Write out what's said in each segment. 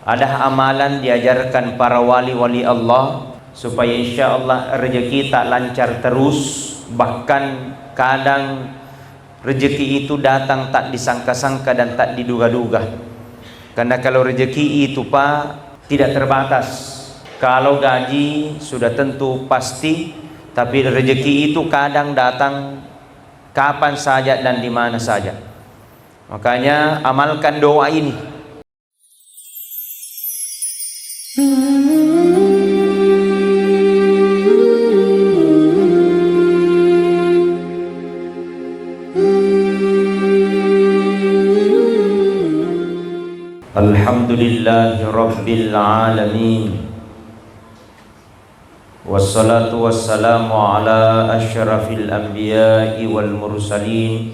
Ada amalan diajarkan para wali-wali Allah supaya insya Allah rezeki tak lancar terus. Bahkan kadang rezeki itu datang tak disangka-sangka dan tak diduga-duga. Karena kalau rezeki itu Pak tidak terbatas. Kalau gaji sudah tentu pasti, tapi rezeki itu kadang datang kapan saja dan di mana saja. Makanya amalkan doa ini. Alhamdulillahi Rabbil Alamin. Wassalatu wassalamu ala asyrafil anbiya'i wal mursalin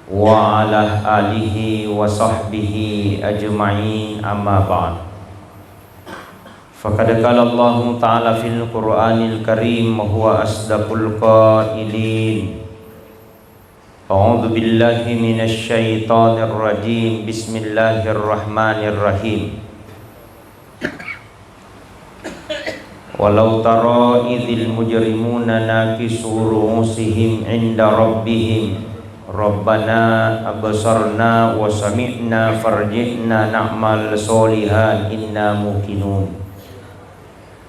wa ala alihi wa sahbihi ajma'in, amma ba'd. Faqad qala Allah ta'ala fil Qur'anil Karim wa huwa asdaqul qailin. A'udzu billahi minasy syaithanir rajim. Bismillahirrahmanirrahim. Walau tara idzil mujrimuna nakisu ru'usihim 'inda rabbihim Rabbana absarna wa sami'na farji'na na'mal sholihan inna muqinun.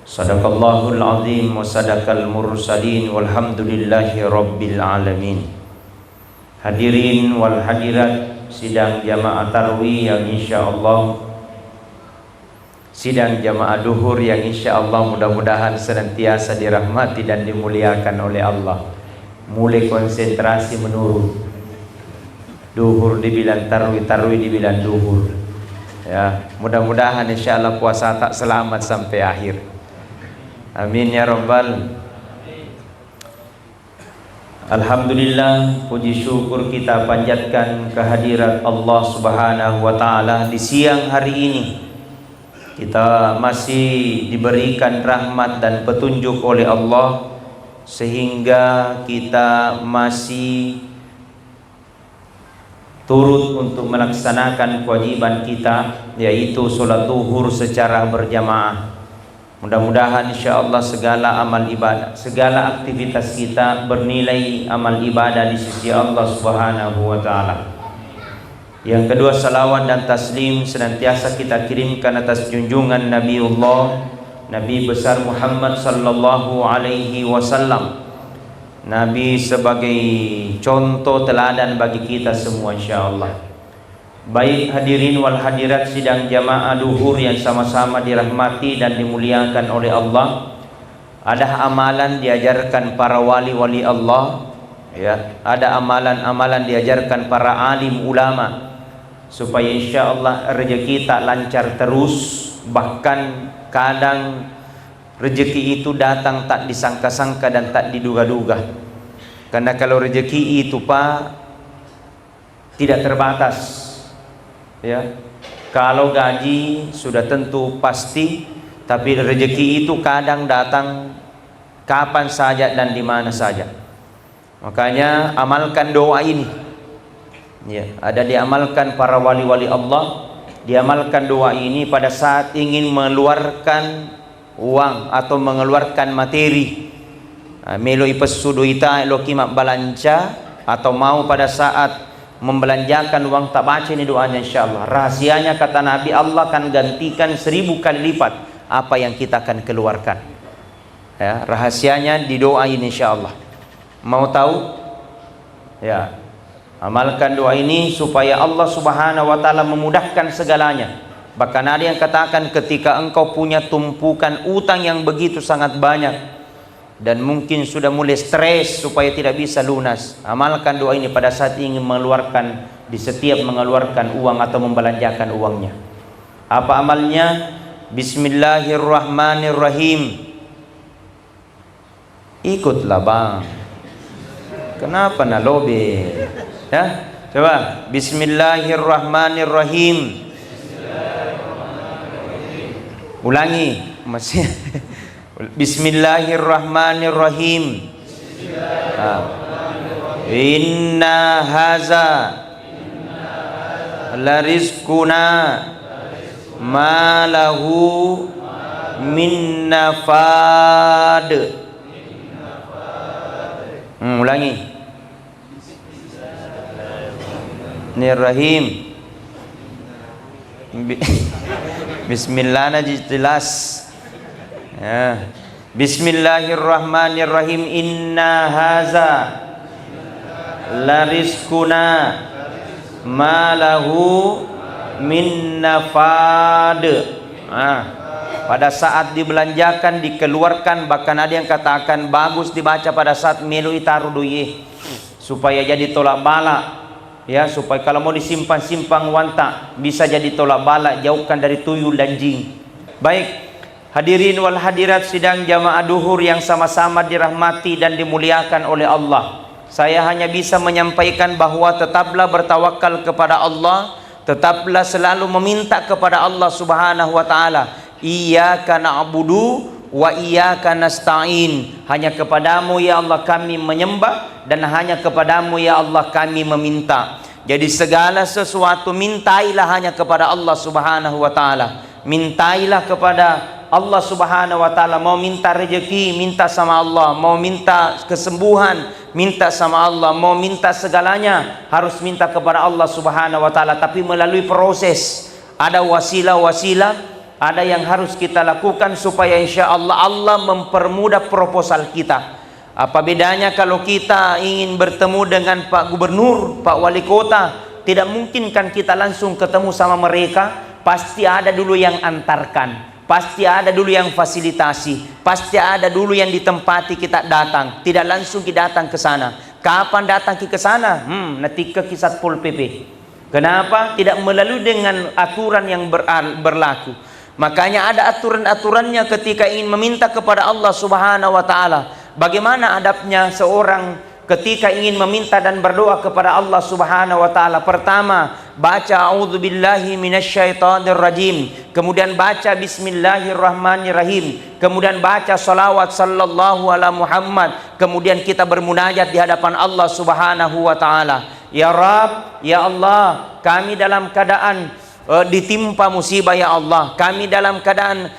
Sadaqallahul azim wa sadaqal mursalin walhamdulillahi rabbil alamin. Hadirin wal hadirat sidang jamaah tarwih yang insyaallah, sidang jamaah duhur yang insyaallah mudah-mudahan senantiasa dirahmati dan dimuliakan oleh Allah. Mulai konsentrasi menurun. Duhur dibilang tarwih, tarwih dibilang duhur. Ya, mudah-mudahan insyaallah puasa tak selamat sampai akhir. Amin ya rabbal. Alhamdulillah, puji syukur kita panjatkan kehadirat Allah Subhanahu wa ta'ala. Di siang hari ini kita masih diberikan rahmat dan petunjuk oleh Allah, sehingga kita masih turut untuk melaksanakan kewajiban kita, yaitu sholat zuhur secara berjamaah. Mudah-mudahan insyaallah segala amal ibadah, segala aktivitas kita bernilai amal ibadah di sisi Allah Subhanahu wa ta'ala. Yang kedua, salawat dan taslim senantiasa kita kirimkan atas junjungan Nabiullah, Nabi besar Muhammad sallallahu alaihi wasallam. Nabi sebagai contoh teladan bagi kita semua insyaallah. Baik hadirin wal hadirat sidang jamaah duhur yang sama-sama dirahmati dan dimuliakan oleh Allah. Ada amalan diajarkan para wali-wali Allah, ya. Ada amalan-amalan diajarkan para alim ulama supaya insyaallah rezeki tak lancar terus. Bahkan kadang rezeki itu datang tak disangka-sangka dan tak diduga-duga. Karena kalau rezeki itu Pak tidak terbatas. Ya, kalau gaji sudah tentu pasti, tapi rezeki itu kadang datang kapan saja dan di mana saja. Makanya amalkan doa ini. Ya, ada diamalkan para wali-wali Allah, diamalkan doa ini pada saat ingin mengeluarkan uang atau mengeluarkan materi. Melo ipesuduita lo kimak balanca, atau mau pada saat membelanjakan uang, tak baca ini doanya insyaallah. Rahasianya kata Nabi, Allah akan gantikan 1000 kali lipat apa yang kita akan keluarkan. Ya, rahasianya di doa ini insyaallah. Mau tahu? Ya, amalkan doa ini supaya Allah Subhanahu wa ta'ala memudahkan segalanya. Bahkan ada yang katakan ketika engkau punya tumpukan utang yang begitu sangat banyak dan mungkin sudah mulai stres supaya tidak bisa lunas, amalkan doa ini pada saat ingin mengeluarkan, di setiap mengeluarkan uang atau membelanjakan uangnya. Apa amalnya? Bismillahirrahmanirrahim. Ikutlah bang, kenapa nalobe? Ya, coba Bismillahirrahmanirrahim. Ulangi masih. Bismillahirrahmanirrahim. Inna haza la rizquna ma lahu min nafad. Ulangi. Bismillahirrahmanirrahim. Bismillah jelas. Ya. Bismillahirrahmanirrahim. Inna haza la rizquna ma lahu min nafad. Pada saat dibelanjakan, dikeluarkan, bahkan ada yang katakan bagus dibaca pada saat melu itaruduye supaya jadi tolak balak, ya, supaya kalau mau disimpan simpang wanta bisa jadi tolak balak, jauhkan dari tuyul dan jin. Baik, hadirin wal hadirat sidang jamaah duhur yang sama-sama dirahmati dan dimuliakan oleh Allah. Saya hanya bisa menyampaikan bahwa tetaplah bertawakal kepada Allah, tetaplah selalu meminta kepada Allah Subhanahu wa taala. Iyyaka na'budu wa iyyaka nasta'in. Hanya kepadamu ya Allah kami menyembah, dan hanya kepadamu ya Allah kami meminta. Jadi segala sesuatu mintailah hanya kepada Allah Subhanahu wa taala. Mintailah kepada Allah Subhanahu wa taala. Mau minta rezeki, minta sama Allah. Mau minta kesembuhan, minta sama Allah. Mau minta segalanya, harus minta kepada Allah Subhanahu wa taala, tapi melalui proses. Ada wasilah-wasilah, ada yang harus kita lakukan supaya insya Allah Allah mempermudah proposal kita. Apa bedanya kalau kita ingin bertemu dengan Pak Gubernur, Pak Wali Kota? Tidak mungkin kan kita langsung ketemu sama mereka. Pasti ada dulu yang antarkan, pasti ada dulu yang fasilitasi, pasti ada dulu yang ditempati kita datang. Tidak langsung kita datang ke sana. Kapan datang ke sana? Natika kisah Pol PP. Kenapa? Tidak melalui dengan aturan yang berlaku. Makanya ada aturan-aturannya ketika ingin meminta kepada Allah Subhanahu wa taala. Bagaimana adabnya seorang ketika ingin meminta dan berdoa kepada Allah Subhanahu wa taala? Pertama, baca a'udzubillahi minasyaitonirrajim. Kemudian baca bismillahirrahmanirrahim. Kemudian baca salawat sallallahu ala Muhammad. Kemudian kita bermunajat di hadapan Allah Subhanahu wa taala. Ya Rabb, ya Allah, kami dalam keadaan ditimpa musibah ya Allah, kami dalam keadaan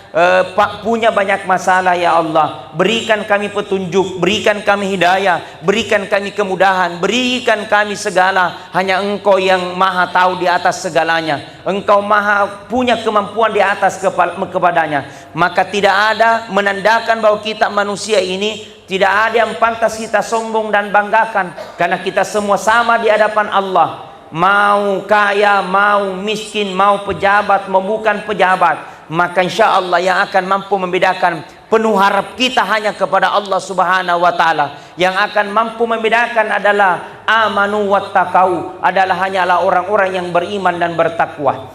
punya banyak masalah ya Allah. Berikan kami petunjuk, berikan kami hidayah, berikan kami kemudahan, berikan kami segala. Hanya Engkau yang maha tahu di atas segalanya. Engkau maha punya kemampuan di atas kepadanya. Maka tidak ada menandakan bahwa kita manusia ini, tidak ada yang pantas kita sombong dan banggakan, karena kita semua sama di hadapan Allah. Mau kaya, mau miskin, mau pejabat, mau bukan pejabat, maka insya Allah yang akan mampu membedakan, penuh harap kita hanya kepada Allah Subhanahu wa taala. Yang akan mampu membedakan adalah amanu wattaqau, adalah hanyalah orang-orang yang beriman dan bertakwa.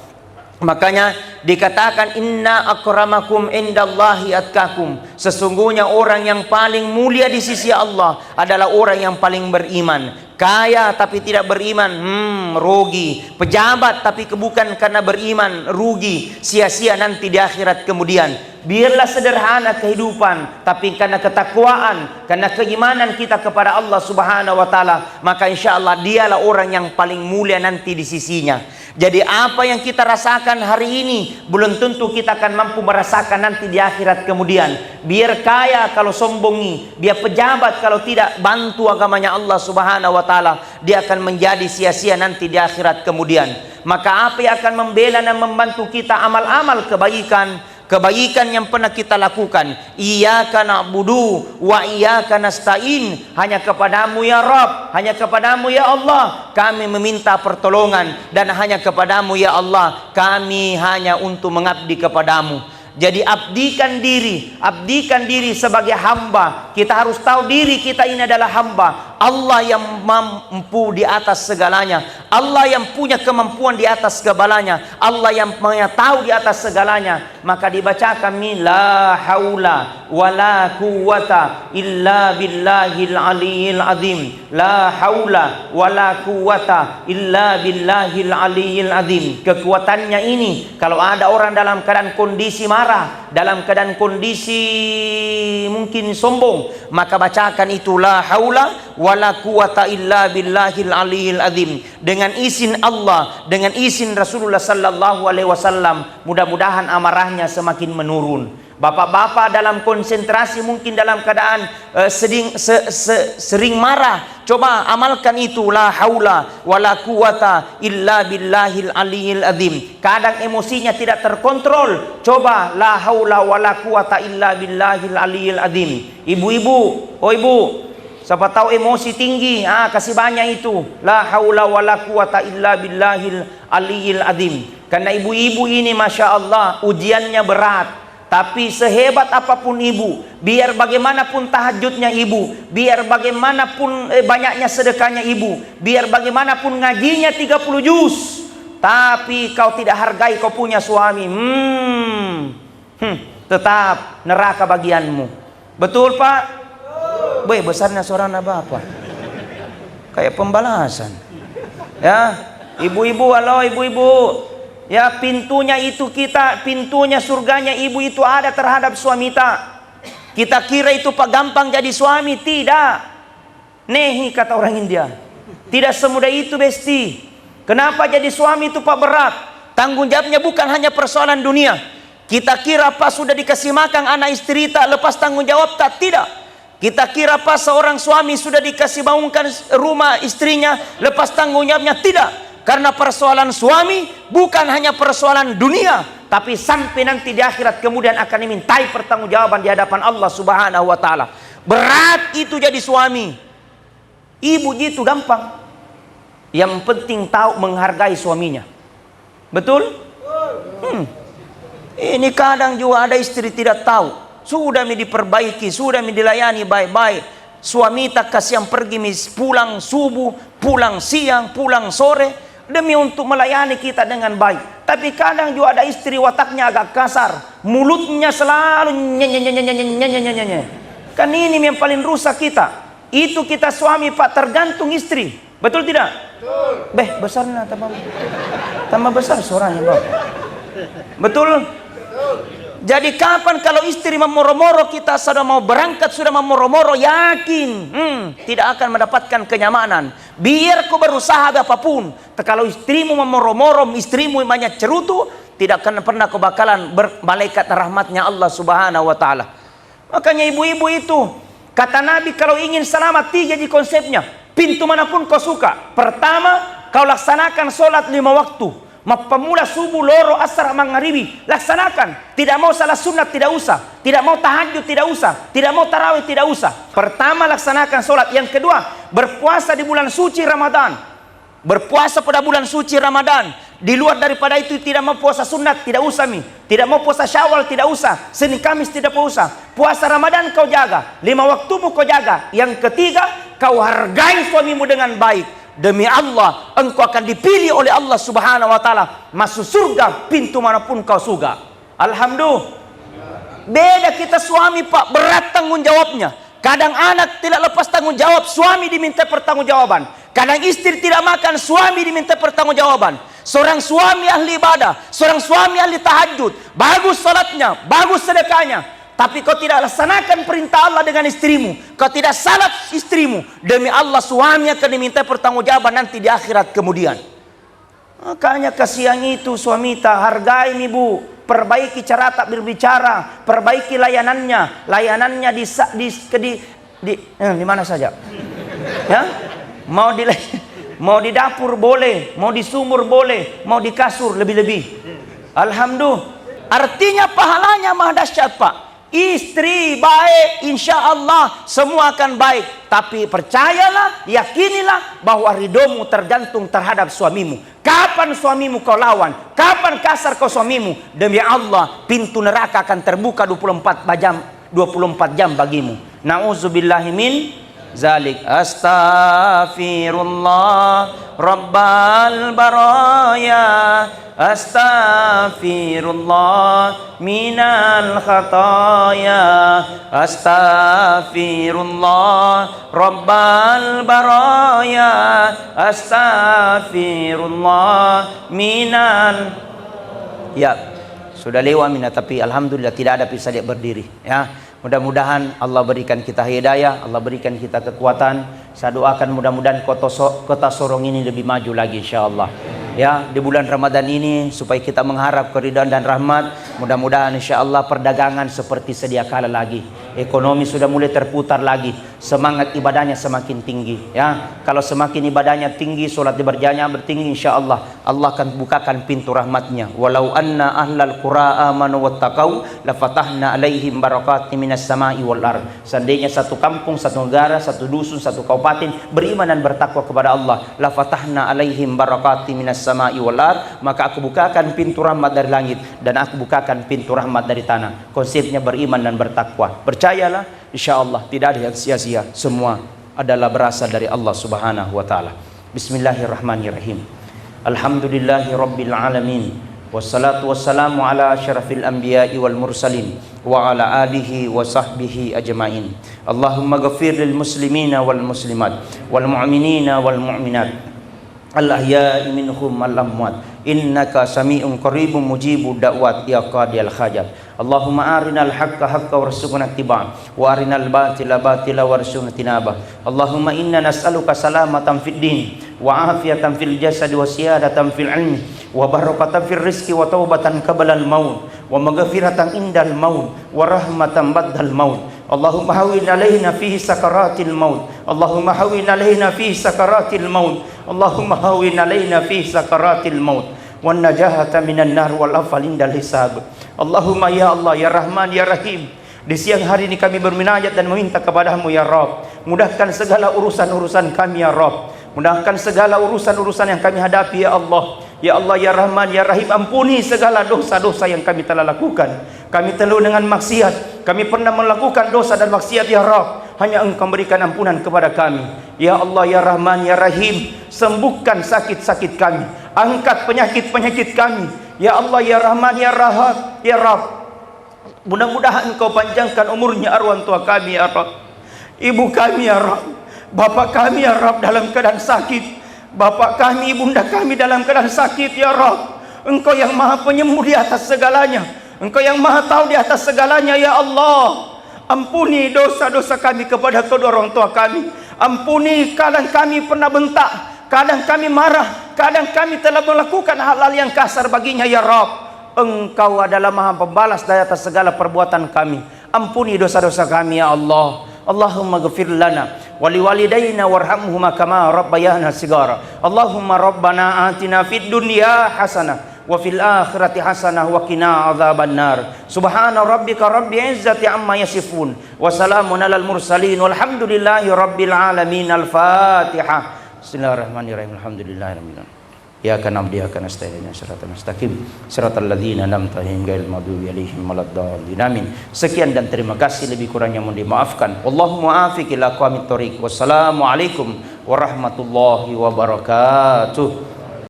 Makanya dikatakan inna akramakum indallahi atqakum. Sesungguhnya orang yang paling mulia di sisi Allah adalah orang yang paling beriman. Kaya tapi tidak beriman, rugi. Pejabat tapi bukan karena beriman, rugi. Sia-sia nanti di akhirat kemudian. Biarlah sederhana kehidupan, tapi karena ketakwaan, karena keimanan kita kepada Allah Subhanahu wa taala, maka insya Allah dialah orang yang paling mulia nanti di sisinya. Jadi apa yang kita rasakan hari ini belum tentu kita akan mampu merasakan nanti di akhirat kemudian. Biar kaya kalau sombongi, biar pejabat kalau tidak bantu agamanya Allah Subhanahu wa taala, dia akan menjadi sia-sia nanti di akhirat kemudian. Maka apa yang akan membela dan membantu kita amal-amal kebaikan yang pernah kita lakukan? Iyyaka na'budu wa iyyaka nasta'in. Hanya kepadamu ya Rabb, hanya kepadamu ya Allah kami meminta pertolongan, dan hanya kepadamu ya Allah kami hanya untuk mengabdi kepadamu. Jadi abdikan diri sebagai hamba. Kita harus tahu diri kita ini adalah hamba. Allah yang mampu di atas segalanya. Allah yang punya kemampuan di atas segalanya. Allah yang tahu di atas segalanya. Maka dibacakan la haula wala quwata illa billahil aliyil azim. La haula wala quwata illa billahil aliyil azim. Kekuatannya ini, kalau ada orang dalam keadaan kondisi marah, dalam keadaan kondisi mungkin sombong, maka bacakan itu la haula wala quwata illa billahil aliyil azim. Dengan izin Allah, dengan izin Rasulullah sallallahu alaihi wasallam, mudah-mudahan amarahnya semakin menurun. Bapak-bapak dalam konsentrasi mungkin dalam keadaan sering marah, coba amalkan itu, la haula wala quwata illa billahil aliyil azim. Kadang emosinya tidak terkontrol, coba la haula wala quwata illa billahil aliyil azim. Ibu-ibu, oh ibu, siapa tahu emosi tinggi, kasih banyak itu, la haula wala quwata illa billahil aliyil azim. Karena ibu-ibu ini masya Allah ujiannya berat. Tapi sehebat apapun ibu, biar bagaimanapun tahajudnya ibu, biar bagaimanapun banyaknya sedekahnya ibu, biar bagaimanapun ngajinya 30 juz, tapi kau tidak hargai kau punya suami, tetap neraka bagianmu. Betul Pak? Boy, besarnya suara Bapak kayak pembalasan. Ya, ibu-ibu, halo ibu-ibu. Ya, pintunya itu pintunya surganya ibu itu ada terhadap suami kita. Kita kira itu Pak gampang jadi suami, tidak. Nehi kata orang India. Tidak semudah itu besti. Kenapa jadi suami itu Pak berat? Tanggung jawabnya bukan hanya persoalan dunia. Kita kira Pak sudah dikasih makan anak istri tak lepas tanggung jawab tak, tidak. Kita kira Pak seorang suami sudah dikasih bangunkan rumah istrinya lepas tanggung jawabnya, tidak. Karena persoalan suami bukan hanya persoalan dunia, tapi sampai nanti di akhirat kemudian akan dimintai pertanggungjawaban di hadapan Allah Subhanahu wa taala. Berat itu jadi suami. Ibu gitu gampang. Yang penting tahu menghargai suaminya. Betul? Ini kadang juga ada istri tidak tahu. Sudah diperbaiki, sudah dilayani baik-baik. Suami tak kasihan pergi pulang subuh, pulang siang, pulang sore, demi untuk melayani kita dengan baik. Tapi kadang juga ada istri wataknya agak kasar, mulutnya selalu nyanyi. Kan ini yang paling rusak kita. Itu kita suami Pak, tergantung istri. Betul tidak? Betul. Besarnya tambah besar suaranya Bapak. Betul? Betul. Jadi kapan kalau istri memoro-moro, kita sudah mau berangkat, sudah memoro-moro, yakin tidak akan mendapatkan kenyamanan. Biar kau berusaha apapun, kalau istrimu memoro-moro, istrimu banyak cerutu, tidak akan pernah kau bakalan bermalaikat rahmatnya Allah Subhanahu wa taala. Makanya ibu-ibu itu, kata Nabi kalau ingin selamat 3 di konsepnya. Pintu manapun kau suka. Pertama, kau laksanakan sholat 5 waktu. Pemula subuh, loro, asar, maghribi, laksanakan. Tidak mau salah sunat, tidak usah. Tidak mau tahajud, tidak usah. Tidak mau tarawih, tidak usah. Pertama, laksanakan sholat. Yang kedua, berpuasa di bulan suci Ramadan. Berpuasa pada bulan suci Ramadan. Di luar daripada itu tidak mau puasa sunat, tidak usah Tidak mau puasa Syawal, tidak usah. Senin Kamis tidak usah. Puasa Ramadan kau jaga. 5 waktumu kau jaga. Yang ketiga, kau hargai suamimu dengan baik. Demi Allah, engkau akan dipilih oleh Allah Subhanahu wa taala masuk surga pintu manapun kau suka. Alhamdulillah. Beda kita suami Pak, berat tanggung jawabnya. Kadang anak tidak lepas tanggung jawab, suami diminta pertanggungjawaban. Kadang istri tidak makan, suami diminta pertanggungjawaban. Seorang suami ahli ibadah, seorang suami ahli tahajud, bagus salatnya, bagus sedekahnya, tapi kau tidak laksanakan perintah Allah dengan istrimu, kau tidak salat istrimu, demi Allah suami akan diminta pertanggungjawaban nanti di akhirat kemudian. Makanya kasihan itu suami tak hargai ibu, perbaiki cara tak berbicara, perbaiki layanannya di mana saja, ya, mau di dapur boleh, mau di sumur boleh, mau di kasur lebih-lebih. Alhamdulillah. Artinya pahalanya mah dahsyat Pak. Istri baik, insya Allah semua akan baik. Tapi percayalah, yakinilah bahwa ridhomu tergantung terhadap suamimu. Kapan suamimu kau lawan, kapan kasar kau suamimu, demi Allah pintu neraka akan terbuka 24 jam bagimu. Nauzubillahi min zalik. Astaghfirullah Rabbal baraya, astaghfirullah minal khataya, astaghfirullah Rabbal baraya, astaghfirullah minal. Ya, sudah lewat mina, tapi alhamdulillah tidak ada bisa dia berdiri, ya. Mudah-mudahan Allah berikan kita hidayah, Allah berikan kita kekuatan. Saya doakan mudah-mudahan kota Sorong ini lebih maju lagi insyaallah. Ya, di bulan Ramadan ini supaya kita mengharap keridhaan dan rahmat. Mudah-mudahan insyaallah perdagangan seperti sedia kala lagi. Ekonomi sudah mulai terputar lagi. Semangat ibadahnya semakin tinggi. Ya, kalau semakin ibadahnya tinggi, solat berjamaah bertinggi, insyaallah Allah akan bukakan pintu rahmatnya. Walau anna ahlal qura amanu wattaqau lafatahna alaihim barakatim minas sama'i wal ard. Seandainya satu kampung, satu negara, satu dusun, satu kabupaten beriman dan bertakwa kepada Allah, lafatahna alaihim barakatim minas sama'i wal ard, maka aku bukakan pintu rahmat dari langit dan aku bukakan pintu rahmat dari tanah. Konsepnya beriman dan bertakwa. Percayalah, insyaallah tidak ada yang sia-sia. Semua adalah berasal dari Allah Subhanahu wa taala. Bismillahirrahmanirrahim. Alhamdulillahi rabbil alamin. Wassalatu wassalamu ala asyrafil anbiya'i wal mursalin wa ala alihi wa sahbihi ajma'in. Allahumma ghafir lil muslimina wal muslimat wal mu'minina wal mu'minat al ahya'i minhum al amwat innaka sami'un qaribun mujibud da'wat ya qadiyal hajat. Allahumma arinal haqqa haqqa warzuqna ittiba'ah wa arinal batila batila warzuqna tinabah. Allahumma inna nas'aluka salamatan fid din wa afiyatan fil jasad wa siyadatan fil ilmi wa barakatan fil rizqi wa taubatan qabla al maut wa maghfiratan indal maut wa rahmatan ba'dal maut. Allahumma hawwin alaina fihi sakaratil maut. Allahumma hawwin alaina fihi sakaratil maut. Allahumma hawwin alaina fihi sakaratil maut wan najahata minan nar wal afal indal hisab. Allahumma ya Allah ya Rahman ya Rahim, di siang hari ini kami berminajat dan meminta kepadamu ya Rabb, mudahkan segala urusan-urusan kami ya Rabb, mudahkan segala urusan-urusan yang kami hadapi ya Allah. Ya Allah ya Rahman ya Rahim, ampuni segala dosa-dosa yang kami telah lakukan. Kami telah dengan maksiat, kami pernah melakukan dosa dan maksiat ya Rabb, hanya Engkau berikan ampunan kepada kami. Ya Allah ya Rahman ya Rahim, sembuhkan sakit-sakit kami, angkat penyakit-penyakit kami. Ya Allah ya Rahman ya Rahab ya Rabb, mudah-mudahan Engkau panjangkan umurnya arwah tua kami ya Rabb, ibu kami ya Rabb, bapak kami ya Rabb dalam keadaan sakit, bapak kami, ibunda kami dalam keadaan sakit ya Rabb. Engkau yang maha penyembuh di atas segalanya, Engkau yang maha tahu di atas segalanya ya Allah. Ampuni dosa-dosa kami kepada kedua orang tua kami. Ampuni, kadang kami pernah bentak, kadang kami marah, kadang kami telah melakukan hal-hal yang kasar baginya ya Rabb. Engkau adalah maha pembalas dari atas segala perbuatan kami. Ampuni dosa-dosa kami ya Allah. Allahumma ghafir lana wa liwalidayna warhamhuma kama rabbayana sigara. Allahumma rabbana atina fid dunya hasanah wa fil akhirati hasanah wa qina adzabannar. Subhana rabbika rabbil izzati amma yasifun wa salamun alal mursalin walhamdulillahi rabbil alamin. Al-Fatihah. Bismillahirrahmanirrahim. Alhamdulillahirabbil alamin. Iyyaka na'budu wa iyyaka nasta'in. Shiratal mustaqim. Shiratal ladzina an'amta 'alaihim ghairil maghdubi 'alaihim waladdallin. Amin. Sekian dan terima kasih, lebih kurangnya mohon dimaafkan. Wallahu muwaffiq ila aqwamit thoriq. Wassalamualaikum warahmatullahi wabarakatuh.